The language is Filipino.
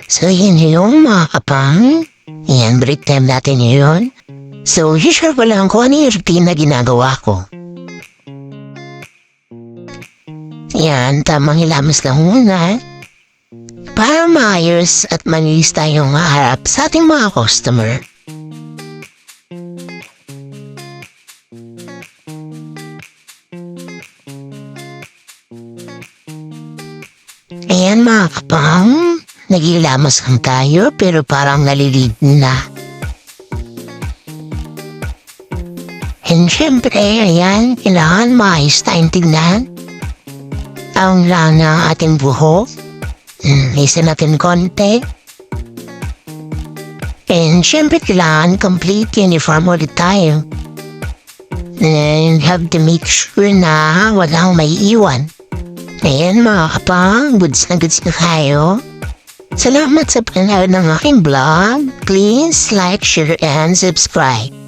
So, yun yung mga kapang. Yan, break time natin yun. So, share ko lang kung ano yung routine na ginagawa ko. Yan, tamang hilamos lang muna. Para maayos at manilis tayong maharap sa ating mga customer. Ayan mga kapang, nagilamas lang tayo pero parang nalilig na. And syempre, ayan, kailangan maayos tayong tignan. Ang lang ng ating buhok. Isa natin konti. And syempre, kailangan complete uniform ulit tayo. And have to make sure na walang may iwan. Ayan mga kapang, goods na kayo. Salamat sa panonood ng aking vlog. Please like, share, and subscribe.